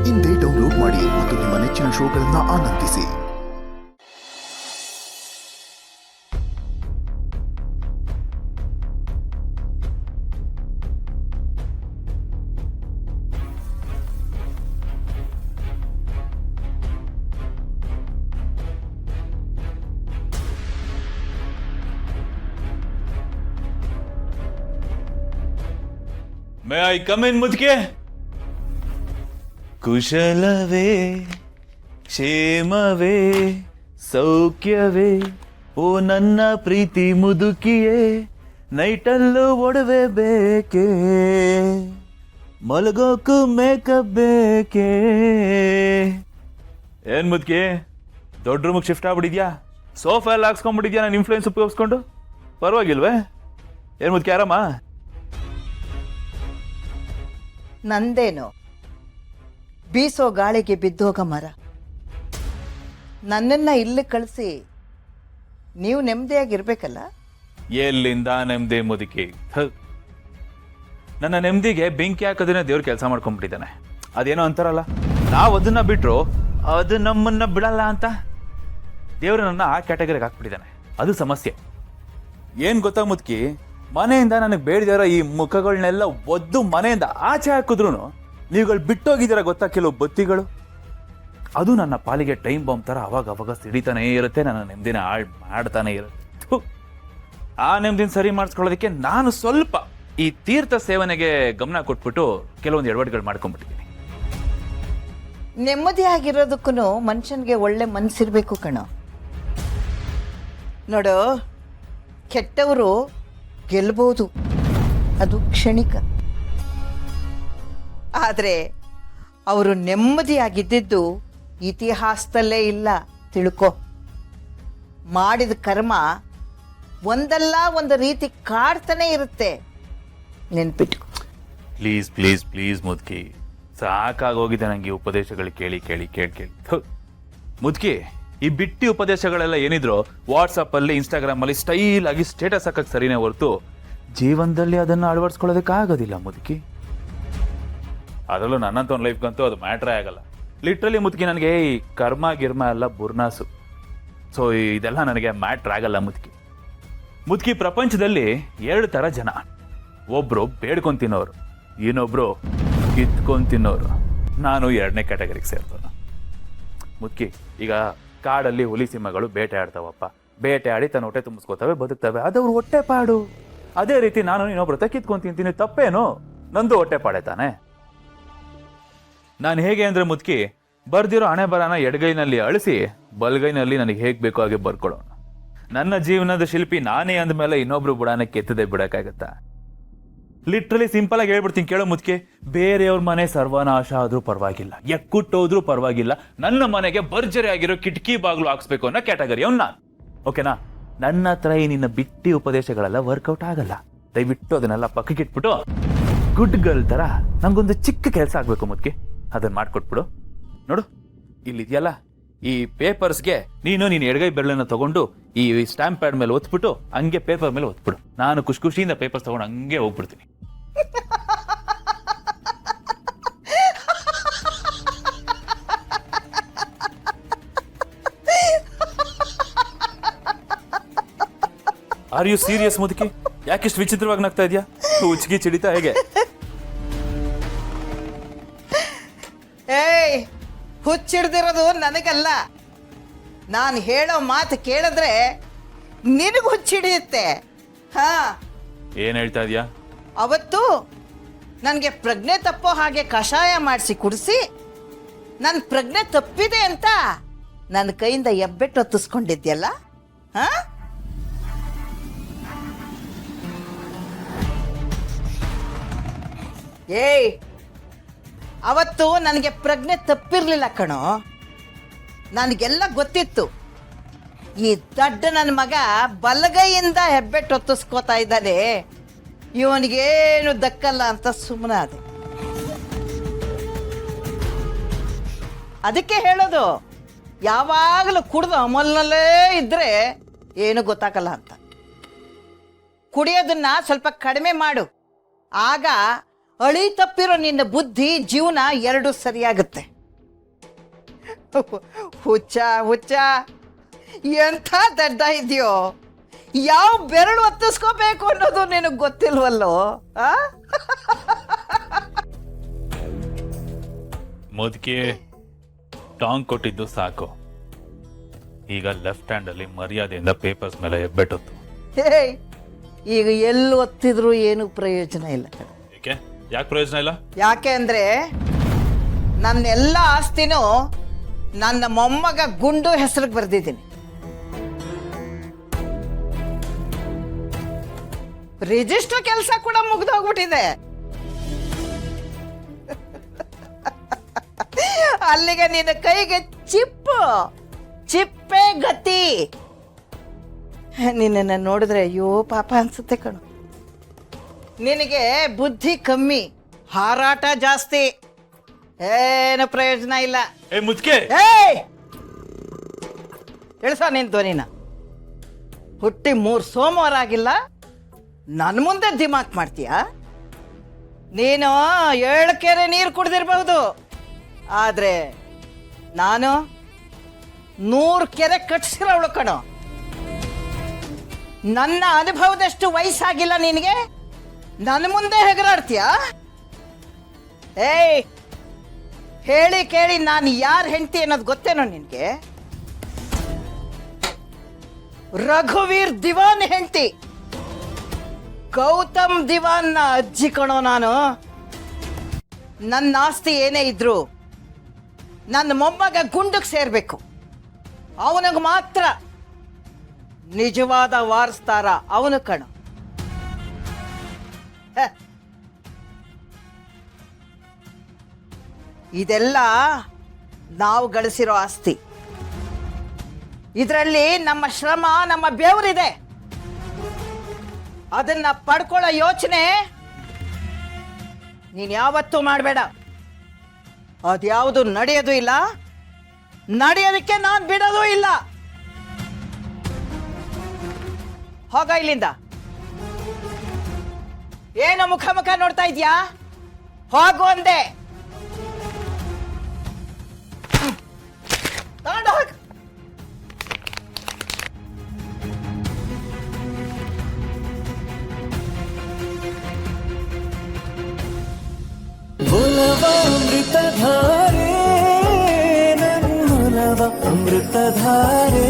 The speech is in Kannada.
ಇಂದೇ ಡೌನ್ಲೋಡ್ ಮಾಡಿ ಮತ್ತು ನಿಮ್ಮ ನೆಚ್ಚಿನ ಶೋಗಳನ್ನು ಆನಂದಿಸಿ. May I come in, ಮುದ್ಕೆ? ಕುಶಲವೇ ಕ್ಷೇಮವೇ ಸೌಖ್ಯವೇ ಓ ನನ್ನ ಪ್ರೀತಿ ಮುದುಕಿಯೇ, ನೈಟಲ್ಲೂ ಒಡವೆ ಬೇಕೇ, ಮಲಗೋಕು ಮೇಕಪ್ ಬೇಕೇ. ಏನ್ ಮುದ್ಕೆ, ದೊಡ್ಡ ರೂಮಿಗೆ ಶಿಫ್ಟ್ ಆಗ್ಬಿಟ್ಟಿದ್ಯಾ? ಸೋಫಾ ಎಲ್ಲ ಹಾಕ್ಸ್ಕೊಂಡ್ಬಿಟ್ಟಿದ್ಯಾ ನಾನು ಇನ್ಫ್ಲೂಯೆನ್ಸ್ ಉಪಯೋಗಿಸ್ಕೊಂಡು? ಪರವಾಗಿಲ್ವೇ? ಏನ್ ಮುದ್ಕೆ ಆರಾಮ? ನಂದೇನು ಬೀಸೋ ಗಾಳಿಗೆ ಬಿದ್ದೋಗ ಮರ. ನನ್ನನ್ನ ಇಲ್ಲಿ ಕಳಿಸಿ ನೀವು ನೆಮ್ಮದಿಯಾಗಿರ್ಬೇಕಲ್ಲ. ಎಲ್ಲಿಂದ ನೆಮ್ಮದಿ ಮುದುಕಿ? ನನ್ನ ನೆಮ್ಮದಿಗೆ ಬೆಂಕಿ ಹಾಕೋದನ್ನ ದೇವ್ರ ಕೆಲಸ ಮಾಡ್ಕೊಂಡ್ಬಿಟ್ಟಿದ್ದಾನೆ. ಅದೇನೋ ಅಂತಾರಲ್ಲ, ನಾವು ಅದನ್ನ ಬಿಟ್ರು ಅದು ನಮ್ಮನ್ನ ಬಿಡಲ್ಲ ಅಂತ. ದೇವ್ರ ನನ್ನ ಆ ಕ್ಯಾಟಗರಿಗೆ ಹಾಕ್ಬಿಟ್ಟಿದ್ದಾನೆ. ಅದು ಸಮಸ್ಯೆ. ಏನ್ ಗೊತ್ತಾ ಮುದುಕಿ, ಮನೆಯಿಂದ ನನಗೆ ಬೇಡದಿರೋ ಈ ಮುಖಗಳನ್ನೆಲ್ಲ ಒದ್ದು ಮನೆಯಿಂದ ಆಚೆ ಹಾಕಿದ್ರು ನೀವುಗಳು ಬಿಟ್ಟೋಗಿದ್ದೀರ ಗೊತ್ತಾ ಕೆಲವು ಬತ್ತಿಗಳು. ಅದು ನನ್ನ ಪಾಲಿಗೆ ಟೈಮ್ ಬಾಂಬ್ ಥರ ಅವಾಗ ಸಿಡಿತಾನೇ ಇರುತ್ತೆ, ನನ್ನ ನೆಮ್ಮದಿನ ಹಾಳು ಮಾಡ್ತಾನೆ ಇರುತ್ತೆ. ಆ ನೆಮ್ಮದಿನ ಸರಿ ಮಾಡಿಸ್ಕೊಳ್ಳೋದಕ್ಕೆ ನಾನು ಸ್ವಲ್ಪ ಈ ತೀರ್ಥ ಸೇವನೆಗೆ ಗಮನ ಕೊಟ್ಬಿಟ್ಟು ಕೆಲವೊಂದು ಎಡವಟ್ಟುಗಳು ಮಾಡ್ಕೊಂಡ್ಬಿಟ್ಟಿದ್ದೀನಿ. ನೆಮ್ಮದಿಯಾಗಿರೋದಕ್ಕೂ ಮನುಷ್ಯನಿಗೆ ಒಳ್ಳೆ ಮನಸ್ಸಿರ್ಬೇಕು ಕಣೋ. ನೋಡು, ಕೆಟ್ಟವರು ಗೆಲ್ಬಹುದು, ಅದು ಕ್ಷಣಿಕ. ಆದರೆ ಅವರು ನೆಮ್ಮದಿಯಾಗಿದ್ದಿದ್ದು ಇತಿಹಾಸದಲ್ಲೇ ಇಲ್ಲ, ತಿಳ್ಕೊ. ಮಾಡಿದ ಕರ್ಮ ಒಂದಲ್ಲ ಒಂದು ರೀತಿ ಕಾಡ್ತಾನೆ ಇರುತ್ತೆ, ನೆನ್ಪಿಟ್ಕೊ. ಪ್ಲೀಸ್ ಪ್ಲೀಸ್ ಪ್ಲೀಸ್ ಮುದ್ಕಿ, ಸಾಕಾಗೋಗಿದೆ ನನಗೆ ಉಪದೇಶಗಳು ಕೇಳಿ ಕೇಳಿ ಕೇಳಿ ಕೇಳಿ. ಮುದ್ಕಿ, ಈ ಬಿಟ್ಟಿ ಉಪದೇಶಗಳೆಲ್ಲ ಏನಿದ್ರು ವಾಟ್ಸಪ್ ಅಲ್ಲಿ ಇನ್ಸ್ಟಾಗ್ರಾಮ್ ಅಲ್ಲಿ ಸ್ಟೈಲ್ ಆಗಿ ಸ್ಟೇಟಸ್ ಹಾಕಕ್ ಸರಿನೇ ಹೊರತು ಜೀವನದಲ್ಲಿ ಅದನ್ನ ಅಳವಡಿಸ್ಕೊಳ್ಳೋದಕ್ಕೆ ಆಗೋದಿಲ್ಲ ಮುದುಕಿ. ಅದರಲ್ಲೂ ನನ್ನಂತ ಒಂದು ಲೈಫ್ಗಂತೂ ಅದು ಮ್ಯಾಟ್ರೇ ಆಗಲ್ಲ. ಲಿಟ್ರಲಿ ಮುದುಕಿ, ನನಗೆ ಈ ಕರ್ಮ ಗಿರ್ಮ ಎಲ್ಲ ಬುರ್ನಾಸು. ಸೊ ಇದೆಲ್ಲ ನನಗೆ ಮ್ಯಾಟ್ರ್ ಆಗಲ್ಲ ಮುದುಕಿ. ಮುದುಕಿ, ಪ್ರಪಂಚದಲ್ಲಿ 2 ಥರ ಜನ. ಒಬ್ರು ಬೇಡ್ಕೊಂಡು ತಿನ್ನೋರು, ಇನ್ನೊಬ್ರು ಕಿತ್ಕೊಂಡು ತಿನ್ನೋರು. ನಾನು 2ನೇ ಕ್ಯಾಟಗರಿಗೆ ಸೇರ್ತವನು ಮುದುಕಿ. ಈಗ ಕಾಡಲ್ಲಿ ಹುಲಿ ಸಿಂಹಗಳು ಬೇಟೆ ಆಡ್ತಾವಪ್ಪ, ಬೇಟೆ ಆಡಿ ತನ್ನ ಹೊಟ್ಟೆ ತುಂಬಿಸ್ಕೋತವೆ, ಬದುಕ್ತವೆ, ಅದವ್ರು ಹೊಟ್ಟೆ ಪಾಡು. ಅದೇ ರೀತಿ ನಾನು ಇನ್ನೊಬ್ರ ಕಿತ್ಕೊಂಡು ತಿಂತೀನಿ, ತಪ್ಪೇನು? ನಂದು ಹೊಟ್ಟೆ ಪಾಡೆ ತಾನೆ. ನಾನು ಹೇಗೆ ಅಂದ್ರೆ ಮುದುಕಿ, ಬರ್ದಿರೋ ಹಣೆ ಬರನ ಎಡಗೈನಲ್ಲಿ ಅಳಿಸಿ ಬಲಗೈನಲ್ಲಿ ನನಗೆ ಹೇಗೆ ಬೇಕೋ ಹಾಗೆ ಬರ್ಕೊಡೋಣ. ನನ್ನ ಜೀವನದ ಶಿಲ್ಪಿ ನಾನೇ ಅಂದಮೇಲೆ ಇನ್ನೊಬ್ರು ಬುಡಾನ ಕೆತ್ತದೆ ಬಿಡಕ್ಕಾಗತ್ತಾ? ಲಿಟ್ರಲಿ ಸಿಂಪಲ್ ಆಗಿ ಹೇಳ್ಬಿಡ್ತೀನಿ ಕೇಳೋ ಮುದ್ಕೆ, ಬೇರೆಯವ್ರ ಮನೆ ಸರ್ವನಾಶ ಆದ್ರೂ ಪರವಾಗಿಲ್ಲ, ಎಕ್ಕುಟ್ಟೋದ್ರೂ ಪರವಾಗಿಲ್ಲ, ನನ್ನ ಮನೆಗೆ ಭರ್ಜರಿ ಆಗಿರೋ ಕಿಟಕಿ ಬಾಗ್ಲು ಹಾಕ್ಸ್ಬೇಕು ಅನ್ನೋ ಕ್ಯಾಟಗರಿ ಅವ್ನ. ಓಕೆನಾ? ನನ್ನ ಹತ್ರ ಈ ನಿನ್ನ ಬಿಟ್ಟಿ ಉಪದೇಶಗಳೆಲ್ಲ ವರ್ಕೌಟ್ ಆಗಲ್ಲ. ದಯವಿಟ್ಟು ಅದನ್ನೆಲ್ಲ ಪಕ್ಕಕ್ಕೆ ಇಟ್ಬಿಟ್ಟು ಗುಡ್ ಗರ್ಲ್ ತರ ನಂಗೊಂದು ಚಿಕ್ಕ ಕೆಲಸ ಆಗ್ಬೇಕು ಮುದ್ಕೆ, ಅದನ್ನ ಮಾಡ್ಕೊಟ್ಬಿಡು. ನೋಡು, ಇಲ್ಲಿದೆಯಲ್ಲ ಈ ಪೇಪರ್ಸ್ಗೆ ನೀನು ಎಡಗೈ ಬೆರಳನ್ನ ತಗೊಂಡು ಈ ಸ್ಟಾಂಪ್ ಪ್ಯಾಡ್ ಮೇಲೆ ಒತ್ಬಿಟ್ಟು ಹಂಗೆ ಪೇಪರ್ ಮೇಲೆ ಒತ್ಬಿಡು. ನಾನು ಖುಷಿಯಿಂದ ಪೇಪರ್ಸ್ ತಗೊಂಡು ಹಂಗೆ ಹೋಗ್ಬಿಡ್ತೀನಿ. ಆರ್ ಯು ಸೀರಿಯಸ್ ಮುದುಕಿ? ಯಾಕಿಷ್ಟು ವಿಚಿತ್ರವಾಗಿ ನಗ್ತಾ ಇದೆಯಾ? ಹುಚ್ಚಿಗೆ ಚಿಡಿತಾ ಹೇಗೆ? ಏಯ್, ಹುಚ್ಚಿಡ್ದಿರೋದು ನನಗಲ್ಲ. ನಾನು ಹೇಳೋ ಮಾತು ಕೇಳಿದ್ರೆ ನಿನಗೆ ಹುಚ್ಚಿಡಿಯುತ್ತೆ. ಹಾ, ಏನ್ ಹೇಳ್ತಾ ಇದೆಯಾ? ಅವತ್ತು ನನಗೆ ಪ್ರಜ್ಞೆ ತಪ್ಪೋ ಹಾಗೆ ಕಷಾಯ ಮಾಡಿಸಿ ಕುಡಿಸಿ ನನ್ನ ಪ್ರಜ್ಞೆ ತಪ್ಪಿದೆ ಅಂತ ನನ್ನ ಕೈಯಿಂದ ಎಬ್ಬೆಟ್ಟು ಹೊತ್ತಿಸ್ಕೊಂಡಿದ್ಯಲ್ಲ. ಹಾ, ಏಯ್, ಅವತ್ತು ನನಗೆ ಪ್ರಜ್ಞೆ ತಪ್ಪಿರ್ಲಿಲ್ಲ ಕಣೋ. ನನಗೆಲ್ಲ ಗೊತ್ತಿತ್ತು. ಈ ದಡ್ಡ ನನ್ನ ಮಗ ಬಲಗೈಯಿಂದ ಹೆಬ್ಬೆಟ್ಟು ಹೊತ್ತಿಸ್ಕೋತಾ ಇದ್ದಾನೆ, ಇವನಿಗೇನು ದಕ್ಕಲ್ಲ ಅಂತ ಸುಮ್ಮನಾದೆ. ಅದಕ್ಕೆ ಹೇಳೋದು, ಯಾವಾಗಲೂ ಕುಡ್ದು ಅಮಲ್ನಲ್ಲೇ ಇದ್ರೆ ಏನು ಗೊತ್ತಾಗಲ್ಲ ಅಂತ. ಕುಡಿಯೋದನ್ನ ಸ್ವಲ್ಪ ಕಡಿಮೆ ಮಾಡು, ಆಗ ಅಳಿ ತಪ್ಪಿರೋ ನಿನ್ನ ಬುದ್ಧಿ ಜೀವನ ಎರಡು ಸರಿಯಾಗುತ್ತೆ. ಹುಚ್ಚ ಹುಚ್ಚ ಎಂಥ ದಡ್ಡ ಇದೆಯೋ, ಯಾವ ಬೆರಳು ಹತ್ತಿಸ್ಕೋಬೇಕು ಅನ್ನೋದು ನಿನಗೆ ಗೊತ್ತಿಲ್ವಲ್ಲೋ ಆ? ಮುದುಕಿ ಟಾಂಗ್ ಕೊಟ್ಟಿದ್ದು ಸಾಕು. ಈಗ ಲೆಫ್ಟ್ ಹ್ಯಾಂಡ್ ಅಲ್ಲಿ ಮರ್ಯಾದೆಯಿಂದ ಪೇಪರ್ಸ್ ಮೇಲೆ ಹೆಬ್ಬೆಟ್ಟೊತ್ತು. ಹೇ, ಈಗ ಎಲ್ಲಿ ಒತ್ತಿದ್ರು ಏನು ಪ್ರಯೋಜನ ಇಲ್ಲ. ಏಕೆ? ಯಾಕೆ ಪ್ರಯೋಜನ ಇಲ್ಲ? ಯಾಕೆ ಅಂದ್ರೆ ನನ್ನೆಲ್ಲ ಆಸ್ತಿನೂ ನನ್ನ ಮೊಮ್ಮಗ ಗುಂಡು ಹೆಸರಿಗೆ ಬರೆದಿದ್ದೀನಿ. ರಿಜಿಸ್ಟರ್ ಕೆಲಸ ಕೂಡ ಮುಗ್ದೋಗ್ಬಿಟ್ಟಿದೆ. ಅಲ್ಲಿಗೆ ನಿನ್ನ ಕೈಗೆ ಚಿಪ್ಪೆ ಗತಿ. ನಿನ್ನ ನೋಡಿದ್ರೆ ಅಯ್ಯೋ ಪಾಪ ಅನ್ಸುತ್ತೆ ಕಣು. ನಿನಗೆ ಬುದ್ಧಿ ಕಮ್ಮಿ, ಹಾರಾಟ ಜಾಸ್ತಿ, ಏನು ಪ್ರಯೋಜನ ಇಲ್ಲ. ಏ ಮುದ್ಕೆ, ಇಳಿಸ ನಿನ್ ಧ್ವನಿನ. ಹುಟ್ಟಿ 3 ಸೋಮವಾರ ಆಗಿಲ್ಲ, ನನ್ನ ಮುಂದೆ ದಿಮಾಕ್ ಮಾಡ್ತೀಯ? ನೀನು 7 ಕೆರೆ ನೀರು ಕುಡ್ದಿರ್ಬಹುದು, ಆದ್ರೆ ನಾನು 100 ಕೆರೆ ಕಟ್ಸಿರೋಳು ಕಣೋ. ನನ್ನ ಅನುಭವದಷ್ಟು ವಯಸ್ಸಾಗಿಲ್ಲ ನಿನಗೆ, ನನ್ನ ಮುಂದೆ ಹೆಗರಾಡ್ತೀಯ? ಏಯ್, ಹೇಳಿ ಕೇಳಿ ನಾನು ಯಾರು ಹೆಂಡತಿ ಅನ್ನೋದು ಗೊತ್ತೇನೋ ನಿನಗೆ? ರಘುವೀರ್ ದಿವಾನ್ ಹೆಂಡತಿ, ಗೌತಮ್ ದಿವಾನ್ನ ಅಜ್ಜಿ ಕಣೋ ನಾನು. ನನ್ನ ಆಸ್ತಿ ಏನೇ ಇದ್ರು ನನ್ನ ಮೊಮ್ಮಗ ಗುಂಡಕ್ಕೆ ಸೇರ್ಬೇಕು. ಅವನಿಗೆ ಮಾತ್ರ ನಿಜವಾದ ವಾರಸ್ತಾರ ಅವನು ಕಣ. ಇದೆಲ್ಲ ನಾವು ಗಳಿಸಿರೋ ಆಸ್ತಿ. ಇದರಲ್ಲಿ ನಮ್ಮ ಶ್ರಮ, ನಮ್ಮ ಬೆವರಿದೆ. ಅದನ್ನ ಪಡ್ಕೊಳ್ಳೋ ಯೋಚನೆ ನೀನ್ ಯಾವತ್ತೂ ಮಾಡಬೇಡ. ಅದ್ಯಾವುದು ನಡೆಯೋದು ಇಲ್ಲ, ನಡೆಯೋದಕ್ಕೆ ನಾನು ಬಿಡೋದು ಇಲ್ಲ. ಹೋಗ ಇಲ್ಲಿಂದ. ಏನು ಮುಖ ಮುಖ ನೋಡ್ತಾ ಇದ್ಯಾ? ಹೋಗು ಅಂದೆ. ತಗೊಂಡು ಹೋಗು. ಅಮೃತಧಾರೆ ನನ್ನೊಲವ ಅಮೃತಧಾರೆ